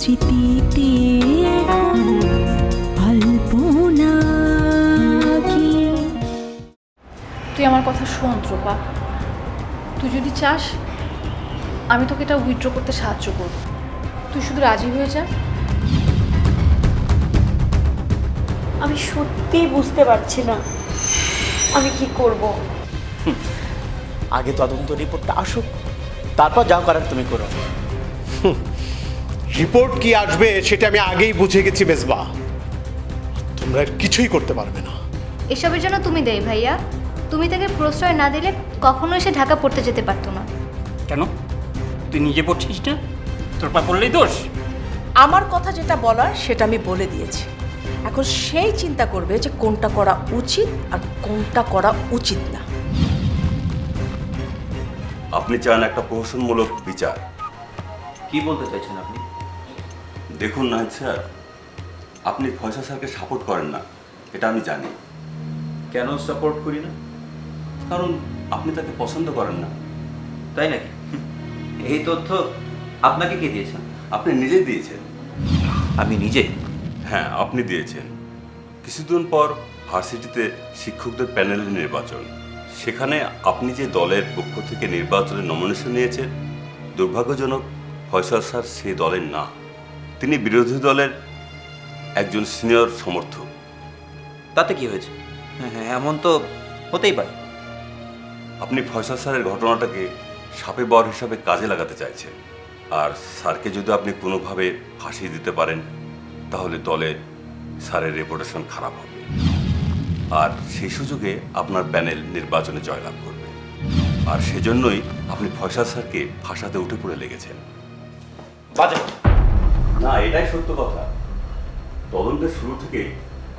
স্মৃতিতে এখন আলপনা কি। তুই আমার কথা শোন ত্রপা, তুই যদি চাস আমি তোকে এটা উইথড্র করতে সাহায্য করব, তুই শুধু রাজি হয়ে যা। আমি সত্যিই বুঝতে পারছি না আমি কি করব। আগে তদন্ত রিপোর্টটা আসুক, তারপর যা করার তুমি করো। রিপোর্ট কি আসবে সেটা আমি আগেই বুঝে গেছি মেজবা, তোমরা আর কিছুই করতে পারবে না। এসবের জন্য তুমি দেই ভাইয়া, তুমি তাকে প্রশ্রয় না দিলে কখনো এসে ঢাকা পড়তে যেতে পারতো না। কেন তুই নিজে পড়ছিস না? তোর পা পড়লেই দোষ? আমার কথা যেটা বলার সেটা আমি বলে দিয়েছি, এখন সেই চিন্তা করবে যে কোনটা করা উচিত আর কোনটা করা উচিত না। আপনি চান একটা প্রহসনমূলক বিচার? কি বলতে চাইছেন আপনি? দেখুন নাহিদ স্যার, আপনি ফয়সাল স্যারকে সাপোর্ট করেন না, এটা আমি জানি। কেন সাপোর্ট করি না? কারণ আপনি তাকে পছন্দ করেন না। তাই নাকি? এই তথ্য আপনাকে কে দিয়েছেন? আপনি নিজেই দিয়েছেন। আমি নিজে? হ্যাঁ, আপনি দিয়েছেন। কিছুদিন পর ভার্সিটিতে শিক্ষকদের প্যানেলের নির্বাচন, সেখানে আপনি যে দলের পক্ষ থেকে নির্বাচনের নমিনেশন নিয়েছেন, দুর্ভাগ্যজনক ফয়সাল স্যার সেই দলের না, তিনি বিরোধী দলের একজন সিনিয়র সমর্থক। তাতে কি হয়েছে? হ্যাঁ, এমন তো হতেই পারে। আপনি ফয়সাল স্যারের ঘটনাটাকে সাপে বর হিসাবে কাজে লাগাতে চাইছেন, আর স্যারকে যদি আপনি কোনোভাবে ফাঁসিয়ে দিতে পারেন তাহলে দলে স্যারের রেপুটেশন খারাপ হবে, আর সেই সুযোগে আপনার প্যানেল নির্বাচনে জয়লাভ করবে। আর সেজন্যই আপনি ফয়সাল স্যারকে ফাঁসাতে উঠে পড়ে লেগেছেন। বাজে না, এটাই সত্য কথা। তদন্তের শুরু থেকে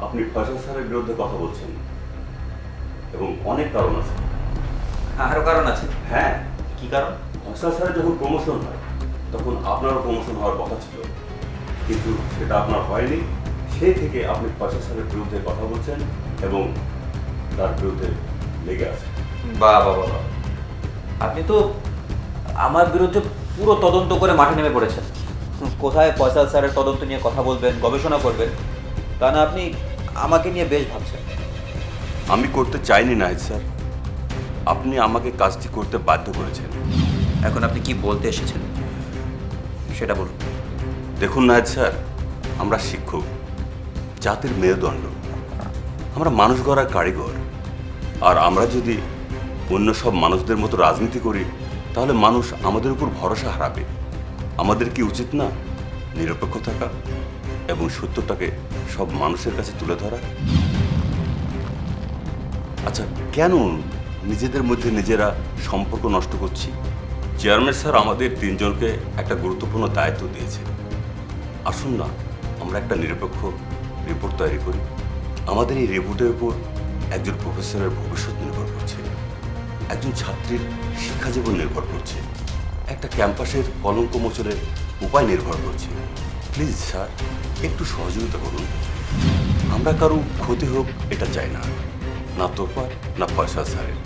আপনি ফয়সাল স্যারের বিরুদ্ধে কথা বলছেন, এবং অনেক কারণ আছে। আরো কারণ আছে? হ্যাঁ। কি কারণ? ফয়সাল স্যারের যখন প্রমোশন হয় তখন আপনারও প্রমোশন হওয়ার কথা ছিল, কিন্তু সেটা আপনার হয়নি। সেই থেকে আপনি ফয়সাল স্যারের বিরুদ্ধে কথা বলছেন এবং তার বিরুদ্ধে লেগে আছেন। বাবা, আপনি তো আমার বিরুদ্ধে পুরো তদন্ত করে মাঠে নেমে পড়েছেন। কোথায় ফয়সাল স্যারের তদন্ত নিয়ে কথা বলবেন, গবেষণা করবেন, তা না আপনি আমাকে নিয়ে বেশ ভাবছেন। আমি করতে চাইনি নাহিদ স্যার, আপনি আমাকে কাজটি করতে বাধ্য করেছেন। এখন আপনি কি বলতে এসেছেন সেটা বলুন। দেখুন নাহিদ স্যার, আমরা শিক্ষক, জাতির মেরুদণ্ড, আমরা মানুষ গড়ার কারিগর, আর আমরা যদি অন্য সব মানুষদের মতো রাজনীতি করি তাহলে মানুষ আমাদের উপর ভরসা হারাবে। আমাদের কি উচিত না নিরপেক্ষ থাকা এবং সত্যটাকে সব মানুষের কাছে তুলে ধরা? আচ্ছা, কেন নিজেদের মধ্যে নিজেরা সম্পর্ক নষ্ট করছি? চেয়ারম্যান স্যার আমাদের তিনজনকে একটা গুরুত্বপূর্ণ দায়িত্ব দিয়েছে। আসুন না আমরা একটা নিরপেক্ষ রিপোর্ট তৈরি করি। আমাদের এই রিপোর্টের উপর একজন প্রফেসরের ভবিষ্যৎ নির্ভর করছে, একজন ছাত্রীর শিক্ষা জীবন নির্ভর করছে, একটা ক্যাম্পাসের কলঙ্ক মোচনের উপায় নির্ভর করছে। প্লিজ স্যার, একটু সহযোগিতা করুন। আমরা কারো ক্ষতি হোক এটা চাই না, না তোপার না ফয়সাল স্যারের।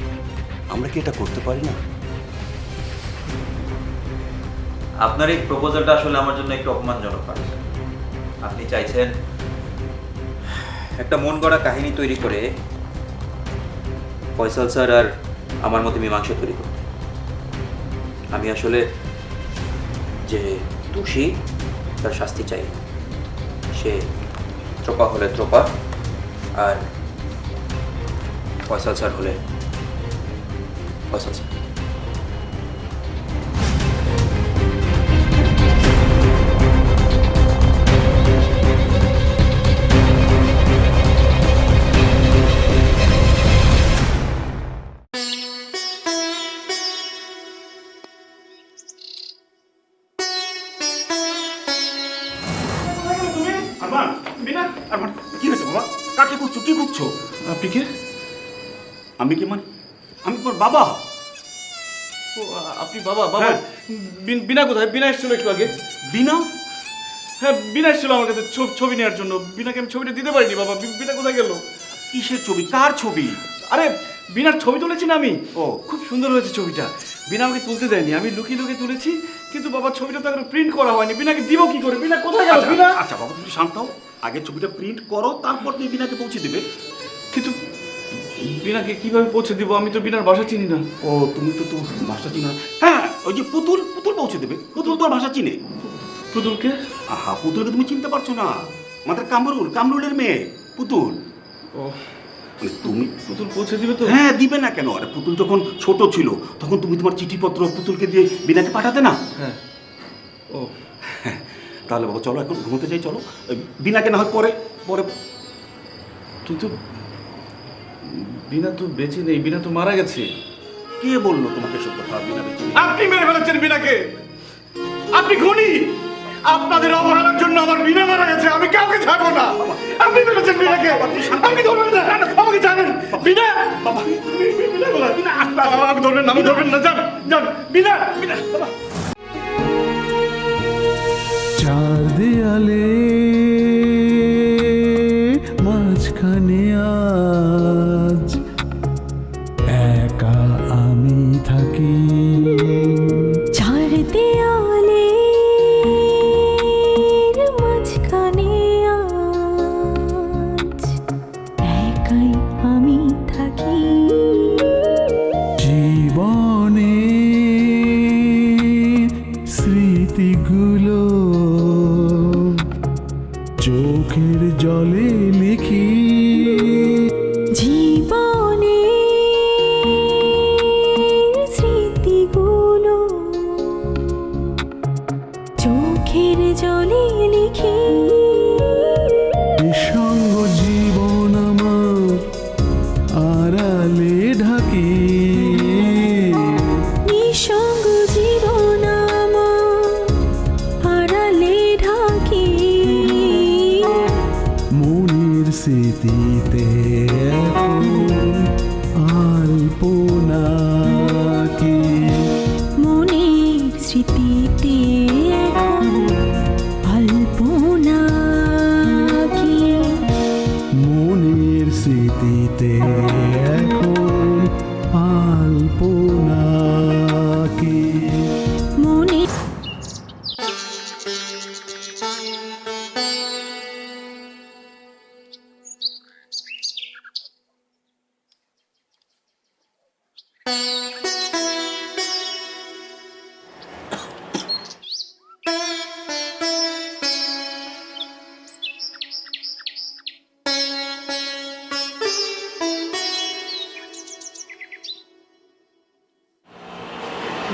আমরা কি এটা করতে পারি না? আপনার এই প্রপোজালটা আসলে আমার জন্য একটু অপমানজনক লাগছে। আপনি চাইছেন একটা মন গড়া কাহিনী তৈরি করে ফয়সাল স্যার আর আমার মধ্যে মীমাংসা তৈরি করতে। আমি আসলে যে দোষী তার শাস্তি চাই, সে ত্রোপা হলে ত্রোপা আর ফয়সাল স্যার হলে ফয়সাল স্যার। কি হয়েছে বাবা? কাকে খুঁজছো? কি খুঁজছো? আপনি কে? আমি কি মানে? আমি তোমার বাবা। ও, আপনি বাবা? বাবা বিনা কোথায়? বিনা এসেছিল একটু আগে। বিনা? হ্যাঁ, বিনা এসেছিল আমার কাছে ছবি নেওয়ার জন্য। বিনাকে আমি ছবিটা দিতে পারিনি বাবা। বিনা কোথায় গেল? কিসের ছবি? কার ছবি? আরে বিনার ছবি তুলেছি না আমি। ও, খুব সুন্দর হয়েছে ছবিটা। বিনা আমাকে তুলতে দেয়নি, আমি লুকিয়ে লুকিয়ে তুলেছি, কিন্তু বাবা ছবিটা তো এখন প্রিন্ট করা হয়নি। বিনাকে দিব কি করে? বিনা কোথায় গেল? বিনা আচ্ছা বাবা, তুমি শান্ত হও, আগে ছবিটা প্রিন্ট করো, তারপর তুমি বিনাকে পৌঁছে দেবে। কিন্তু বিনাকে কিভাবে পৌঁছে দিব? আমি তো বিনার বাসা চিনি না। ও, তুমি তো তোমার ভাষা চিনো না। হ্যাঁ, ওই যে পুতুল পৌঁছে দেবে। পুতুল তোমার ভাষা চিনে। পুতুলকে? আহা, পুতুলকে তুমি চিনতে পারছো না? আমাদের কামরুলের মেয়ে পুতুল। ও, তুমি পুতুল পৌঁছে দিবে তো? হ্যাঁ, দিবে না কেন? আরে পুতুল যখন ছোট ছিল তখন তুমি তোমার চিঠিপত্র পুতুলকে দিয়ে বিনাকে পাঠাতে না? হ্যাঁ। ও, তাহলে বাবা চলো এখন ঘুমোতে যাই, চলো। বিনাকে না হয় পরে পরে। কিন্তু বিনা তো বেঁচে নেই, বিনা তো মারা গেছে। কে বললো তোমাকে সব কথা? বিনা বেঁচে নেই। আপনি মেরে ফেলেছেন বিনাকে, আপনি খুনি। আপনাদের অবহেলার জন্য আমার বিনা মারা গেছে, আমি কাউকে ছাড়বো না। আপনি মেরেছেন বিনাকে, আপনি ধরবেন না, আমাকে জানেন। বিনা, বাবা, বিনা বলা, বিনা, আমাকে ধরবেন না, আমি ধরবেন না, যান যান, বিনা, বিনা, বাবা। চার দেয়ালে মাঝখানে আজ একা আমি থাকি। চার দেয়ালে মাঝখানে আজ একাই আমি থাকি। জীবনে স্মৃতিগুলো চোখের জলে লিখি। জীবনে স্মৃতিগুলো চোখের জলে লিখি। নিঃসঙ্গ জীবন আমার আড়ালে ঢাকি। নিঃসঙ্গ জীবন আমার আড়ালে ঢাকি। মনের স্মৃতিতে এখন আলপনা কি। মনের স্মৃতিতে এখন আলপনা কি। মনের স্মৃতিতে এখন আলপনা কি। মনে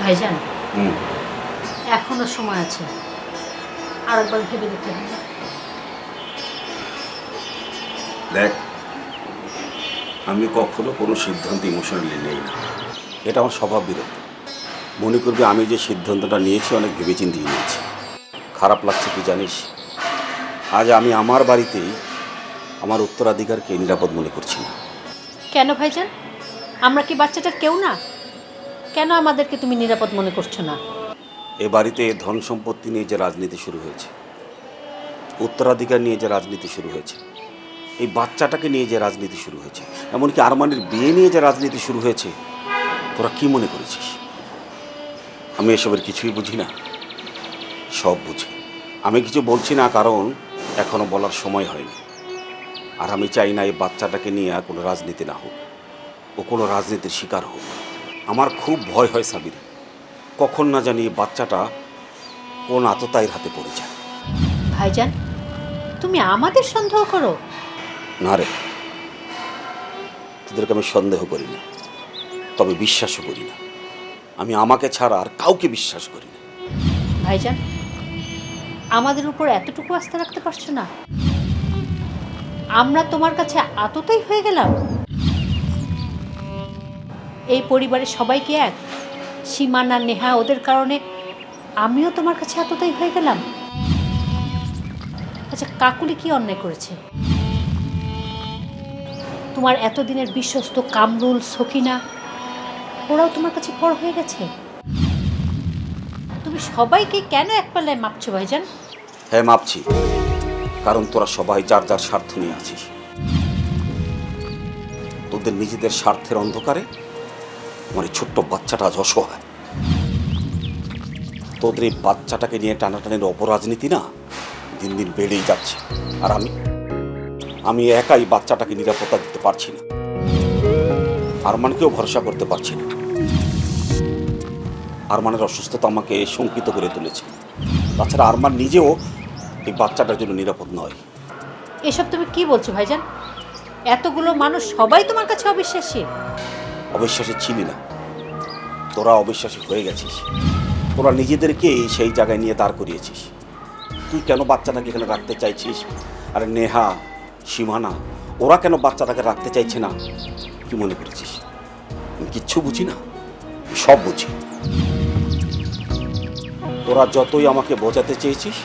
ভাইজান, হুম, এখনো সময় আছে, আরেকবার ভেবে দেখতে হবে। দেখ, আমি কখনো কোনো সিদ্ধান্ত ইমোশনালি নেই না, এটা আমার স্বভাব বিরোধী। মনে করবি আমি যে সিদ্ধান্তটা নিয়েছি অনেক ভেবেচিন্তে নিয়েছি। খারাপ লাগছে কি জানিস? আজ আমি আমার বাড়িতেই আমার উত্তরাধিকারকে নিরাপদ মনে করছি না। কেন ভাইজান? আমরা কি বাচ্চাটার কেউ না? কেন আমাদেরকে তুমি নিরাপদ মনে করছো না? এ বাড়িতে ধন সম্পত্তি নিয়ে যে রাজনীতি শুরু হয়েছে, উত্তরাধিকার নিয়ে যে রাজনীতি শুরু হয়েছে, এই বাচ্চাটাকে নিয়ে যে রাজনীতি শুরু হয়েছে, এমনকি আরমানের বিয়ে নিয়ে যে রাজনীতি শুরু হয়েছে, তোরা কি মনে করেছিস আমি এসবের কিছুই বুঝি না? সব বুঝি। আমি কিছু বলছি না কারণ এখনো বলার সময় হয়নি। আর আমি চাই না এই বাচ্চাটাকে নিয়ে কোনো রাজনীতি না হোক, ও কোনো রাজনীতির শিকার হোক। আমার খুব ভয় হয় সাবির, কখন না জানি এই বাচ্চাটা কোন আততায়ীর হাতে পড়ে যায়। ভাইজান, তুমি আমাদের সন্দেহ করো? না রে, তোদেরকে আমি সন্দেহ করি না, তবে বিশ্বাসও করি না। আমি আমাকে ছাড়া আর কাউকে বিশ্বাস করি না। ভাইজান, আমাদের উপর এতটুকু আস্থা রাখতে পারছো না? আমরা তোমার কাছে আততায়ী হয়ে গেলাম? এই পরিবারের সবাই কি এক? সীমানা, নেহা, ওদের কারণে আমিও তোমার কাছে আততায়ী হয়ে গেলাম? আচ্ছা, কাকুলি কি অন্যায় করেছে? তোমার এতদিনের বিশ্বস্ত কামরুল, সখিনা, ওরাও তোমার কাছে পর হয়ে গেছে। তুমি সবাইকে কেন এক পাল্লায় মাপছো ভাইজান? হ্যাঁ, মাপছি, কারণ তোরা সবাই যার যার স্বার্থ নিয়ে আছিস। তোদের নিজেদের স্বার্থের অন্ধকারে আমার এই ছোট্ট বাচ্চাটা আজ অসহায়। তোদের এই বাচ্চাটাকে নিয়ে টানাটানির অপরাজনীতি না দিন দিন বেড়েই যাচ্ছে। আর আমি একাই বাচ্চাটাকে নিরাপত্তা দিতে পারছি না, আরমানকেও ভরসা করতে পারছি না। আরমানের অসুস্থতা আমাকে শঙ্কিত করে তুলেছে। তাছাড়া আরমান নিজেও এই বাচ্চাটার জন্য নিরাপদ নয়। এসব তুমি কি বলছো ভাইজান? এতগুলো মানুষ সবাই তোমার কাছে অবিশ্বাসী? অবিশ্বাসী ছিলি না, তোরা অবিশ্বাসী হয়ে গেছিস। তোরা নিজেদেরকে সেই জায়গায় নিয়ে দাঁড় করিয়েছিস। তুই কেন বাচ্চাটাকে এখানে রাখতে চাইছিস? আর নেহা, সীমানা, ওরা কেন বাচ্চাটাকে রাখতে চাইছে না? কি মনে করেছিস আমি কিচ্ছু বুঝি না? সব বুঝি। তোরা যতই আমাকে বোঝাতে চেয়েছিস,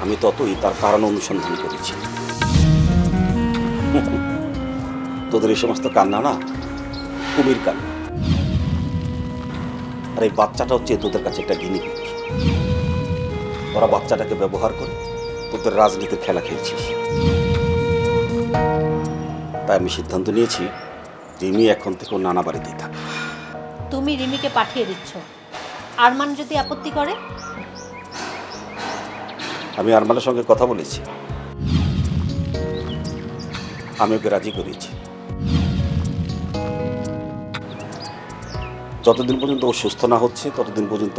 আমি ততই তার কারণ অনুসন্ধান করেছি। তোদের এই সমস্ত কান্না না কুমির কান্না। আর এই বাচ্চাটা হচ্ছে তোদের কাছে একটা গিনি পিগ। ওরা বাচ্চাটাকে ব্যবহার করে তোদের রাজনীতির খেলা খেলছিস। তাই আমি সিদ্ধান্ত নিয়েছি রিমি এখন থেকে নানা বাড়িতেই থাকবে। তুমি রিমিকে পাঠিয়ে দিচ্ছ, আরমান যদি আপত্তি করে? আমি আরমানের সঙ্গে কথা বলেছি, আমি ওকে রাজি করিয়েছি। যতদিন পর্যন্ত ও সুস্থ না হচ্ছে ততদিন পর্যন্ত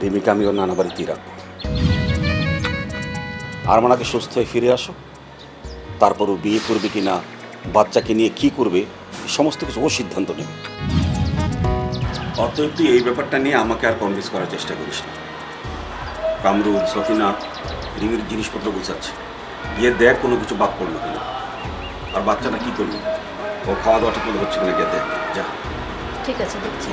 রিমিকে আমি ওর নানা বাড়িতেই রাখবো। আরমানাকে সুস্থ হয়ে ফিরে আসো, তারপর ও বিয়ে করবে কিনা, বাচ্চাকে নিয়ে কি করবে, সমস্ত কিছু ও সিদ্ধান্ত নেবে। অতএব তুই এই ব্যাপারটা নিয়ে আমাকে আর কনভিন্স করার চেষ্টা করিস না। কামরুল, সফিনা রিমির জিনিসপত্র গুছাচ্ছে, গিয়ে দেখ কোনো কিছু বাদ পড়লো কিনা। আর বাচ্চাটা কি করবে, ও খাওয়া দাওয়া ঠিক মতো হচ্ছে কিনা গিয়ে দেখ। যা। ঠিক আছে, দেখছি।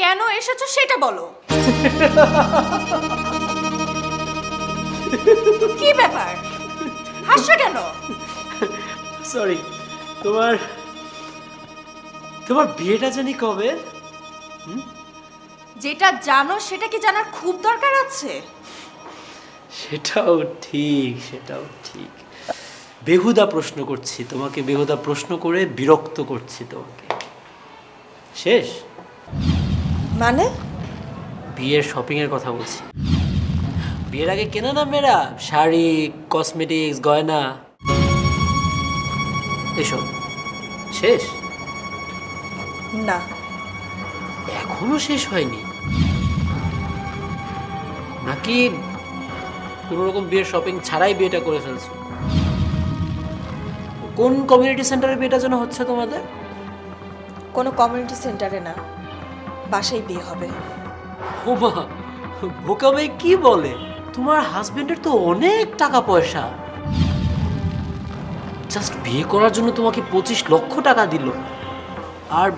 কেন এসেছো সেটা বলো। কি ব্যাপার, হাসছো কেন? সরি, তোমার বিয়েটা জানি কবে? যেটা জানো সেটা কি জানার খুব দরকার আছে? সেটাও ঠিক। বেহুদা প্রশ্ন করছি তোমাকে, বেহুদা প্রশ্ন করে বিরক্ত করছি তোমাকে। শেষ মানে? বিয়ের শপিং এর কথা বলছি। বিয়ের আগে কেনা না মেয়েরা শাড়ি, কসমেটিক্স, গয়না, এসব শেষ? না, এখনো শেষ হয়নি নাকি? কোনো রকম বিয়ের শপিং ছাড়াই বিয়েটা করে ফেলছো? কোন কমিউনিটি সেন্টারে বিয়েটা যেন হচ্ছে তোমাদের? কোনো কমিউনিটি সেন্টারে না, বাসায় বিয়ে হবে। ও মা, বোকা ভাই কি বলে? তোমার হাজবেন্ডের তো অনেক টাকা পয়সা, জাস্ট বিয়ে করার জন্য তোমাকে 25 লক্ষ টাকা দিল, আর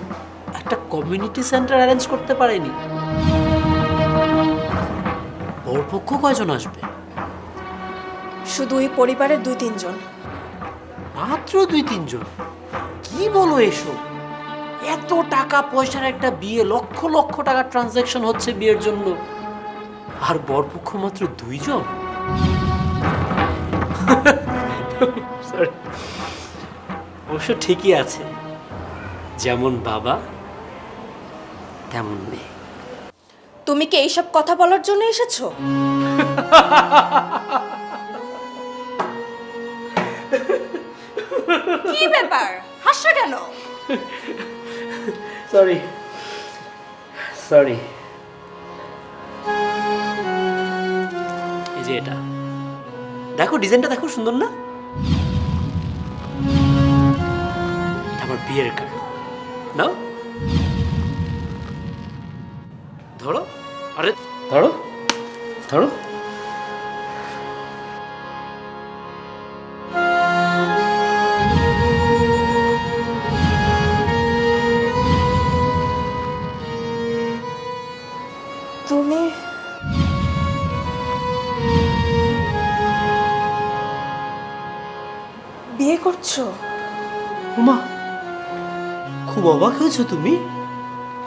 একটা কমিউনিটি সেন্টার অ্যারেঞ্জ করতে পারেনি। বরপক্ষ কয়জন আসবে? শুধু ওই পরিবারের 2-3 জন। মাত্র 2-3 জন? কি বলো এসব? এত টাকা পয়সার একটা বিয়ে, লক্ষ লক্ষ টাকা ট্রানজ্যাকশন হচ্ছে বিয়ের জন্য, আর বরপক্ষ মাত্র 2 জন? অবশ্য ঠিকই আছে, যেমন বাবা তেমন মেয়ে। তুমি কি এইসব কথা বলার জন্য এসেছো? কি ব্যাপার, হাসছো কেন? সরি। এই যে এটা দেখো, ডিজাইনটা দেখো, সুন্দর না? এটা আমার বিয়ের কার্ড। নাও, ধরো। আরে ধরো। তুমি করছো? মা, খুব অবাক হয়েছো তুমি?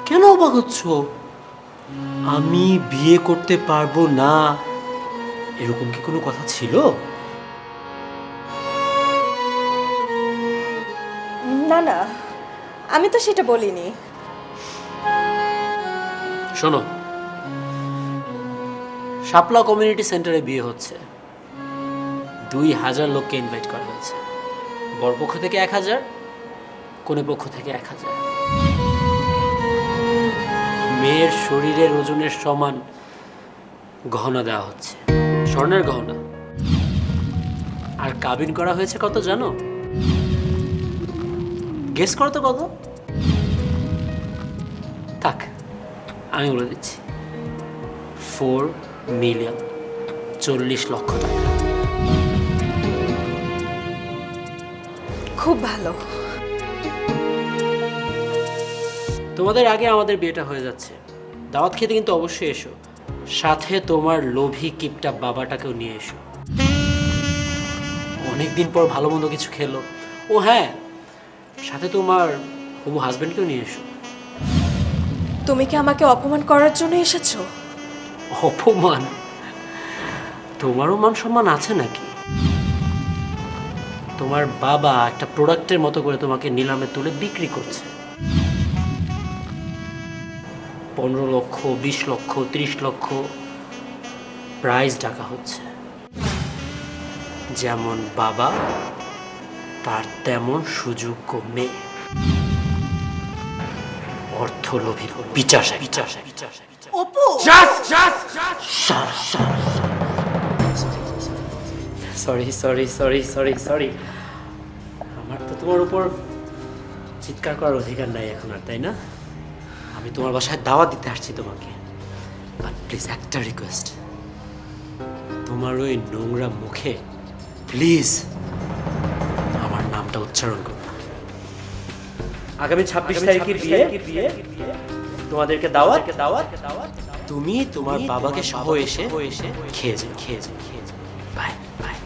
কেন অবাক হচ্ছ? আমি বিয়ে করতে পারবো না এরকম কি কোনো কথা ছিল? না না, আমি তো সেটা বলিনি। শোনো, শাপলা কমিউনিটি সেন্টারে বিয়ে হচ্ছে। 2000 লোককে ইনভাইট করা হয়েছে। বরপক্ষ থেকে 1000, কনে পক্ষ থেকে 1000। মেয়ের শরীরের ওজনের সমান গহনা দেওয়া হচ্ছে, স্বর্ণের গহনা। আর কাবিন করা হয়েছে কত জানো? গেস করো তো কত? থাক, আমি বলে দিচ্ছি, 4 মিলিয়ন, 40 লক্ষ টাকা। খুব ভালো। তোমাদের আগে আমাদের বিয়েটা হয়ে যাচ্ছে। দাওয়াত খেতে কিন্তু অবশ্যই এসো, সাথে তোমার লোভী কিপটা বাবাটাকেও নিয়ে এসো। অনেকদিন পর ভালো মন্দ কিছু খেলো। ও হ্যাঁ, সাথে তোমার হবু হাজবেন্ডকেও নিয়ে এসো। তুমি কি আমাকে অপমান করার জন্য এসেছো? অপমান? তোমারও মান সম্মান আছে নাকি? তোমার বাবা একটা প্রোডাক্টের মতো করে তোমাকে নিলামে তুলে বিক্রি করছে। 15 লক্ষ, 20 লক্ষ, 30 লক্ষ প্রাইজ ডাকা হচ্ছে। যেমন বাবা, তার তেমন সুযোগ্য মেয়ে। অর্থলোভী পিচাসা, পিচাসা, পিচাসা। Apu! Sorry sorry sorry sorry sorry. আমার তো তোমার উপর চিৎকার করার অধিকার নাই এখন আর, তাই না? আমি তোমার বাসায় দাওয়াত দিতে আসছি তোমাকে। বাট প্লিজ একটা রিকোয়েস্ট, তোমার ওই নোংরা মুখে প্লিজ আমার নামটা উচ্চারণ করো না। আগামী 26 তারিখের বিয়ে, তোমাদেরকে দাওয়াত। তুমি তোমার বাবাকে সহ এসে খেয়ে যাও। Bye bye.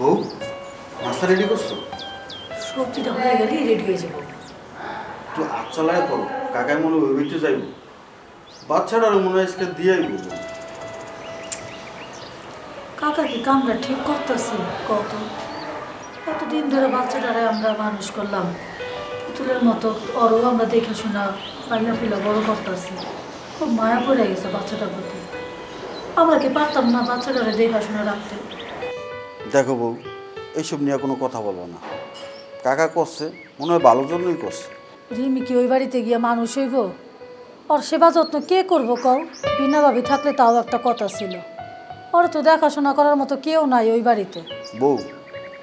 বউ, নাস্তা রেডি করছো? সবজিটা হয়ে গেলেই রেডি হয়ে যাবো। একটু হাত চালায় করো, কাকাই মনে হয় ওইতে যাইব। বাচ্চাটারও মনে হয় আজকে দিয়েই বলবো। কাকা কি কামটা ঠিক করতেছি? কত এতদিন ধরে বাচ্চাটারে আমরা মানুষ করলাম, পুতুলের মতো ওরও আমরা দেখাশোনা পাইলা পিলা বড় করতেছি। খুব মায়া পড়ে গেছে বাচ্চাটার প্রতি। আমরা কি পারতাম না বাচ্চাটারে দেখাশোনা রাখতে? দেখো বউ, এইসব নিয়ে কোনো কথা বলবো না। কাকা করছে মনে হয় ভালোর জন্যই করছে। রিমি কি ওই বাড়িতে গিয়ে মানুষ হইব? ওর সেবা যত্ন কে করবো কও? বিনা ভাবি থাকলে তাও একটা কথা ছিল। ওর তো দেখাশোনা করার মতো কেউ নাই ওই বাড়িতে। বউ,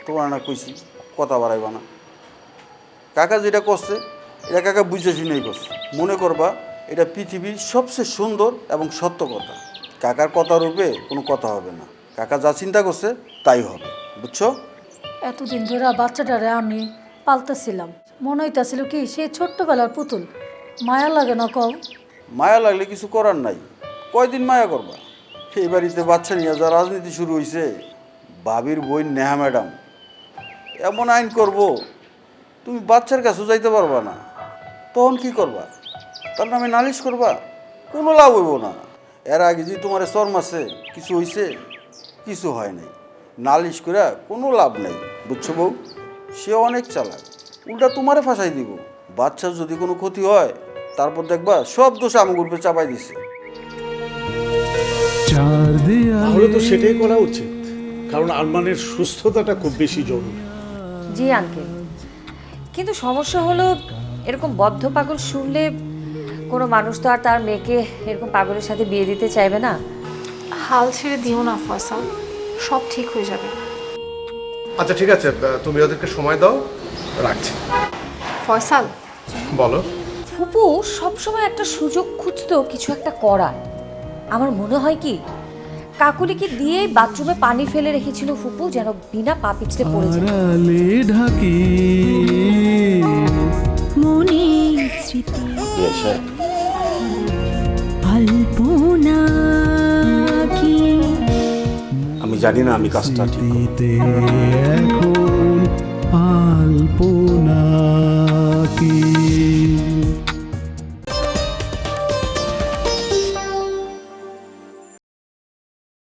তোমার না কইছি কথা বাড়াইবা না। কাকা যেটা করছে এটা কাকা বুঝে শুনেই করছে। মনে করবা এটা পৃথিবীর সবচেয়ে সুন্দর এবং সত্য কথা। কাকার কথার রূপে কোনো কথা হবে না। কাকা যা চিন্তা করছে তাই হবে, বুঝছো? এতদিন ধরে বাচ্চাটারে আমি পালতেছিলাম, মনে হইতাছিল কি সে ছোট্টবেলার পুতুল। মায়া লাগে না কও? মায়া লাগলে কিছু করার নাই। কয়দিন মায়া করবা? এই বাড়িতে বাচ্চা নিয়ে যা রাজনীতি শুরু হয়েছে, ভাবির বই নেহা ম্যাডাম এমন আইন করব তুমি বাচ্চার কাছেও যাইতে পারবা না। তখন কি করবা? তার নামে নালিশ করবা? কোনো লাভ হইব না। এর আগে যে তোমার শর্ম আছে, কিছু হইছে? কিছু হয় নাই। নালিশ করে কোনো লাভ নাই, বুঝছো বউ? সে অনেক চালাক, উল্টা তোমারে ফাঁসাই দিব। বাচ্চার যদি কোনো ক্ষতি হয় তারপর দেখবা সব দোষ আমার উপরে চাপাই দিছে। তাহলে তো সেটাই করা উচিত, কারণ আরমানের সুস্থতাটা খুব বেশি জরুরি। জি আঙ্কেল, কিন্তু সমস্যা হলো এরকম বদ্ধ পাগল শুনলে কোনো মানুষ তো আর তার মেয়েকে এরকম পাগলের সাথে বিয়ে দিতে চাইবে না। হাল ছেড়ে দিও না ফয়সাল, সব ঠিক হয়ে যাবে। আচ্ছা ঠিক আছে, তুমি ওদেরকে সময় দাও, রাখছি। ফয়সাল বলো। ফুপু সবসময় একটা সুযোগ খুঁজতো কিছু একটা করার। আমার মনে হয় কি কাকুলিকে দিয়ে বাথরুমে পানি ফেলে রেখেছিল ফুপু, যেন বিনা পা পিছলে পড়ে যায়। আড়ালে ঢাকি মনের স্মৃতি আলপনা কি আমি জানি না আমি কাজটা ঠিক এখন আলপনা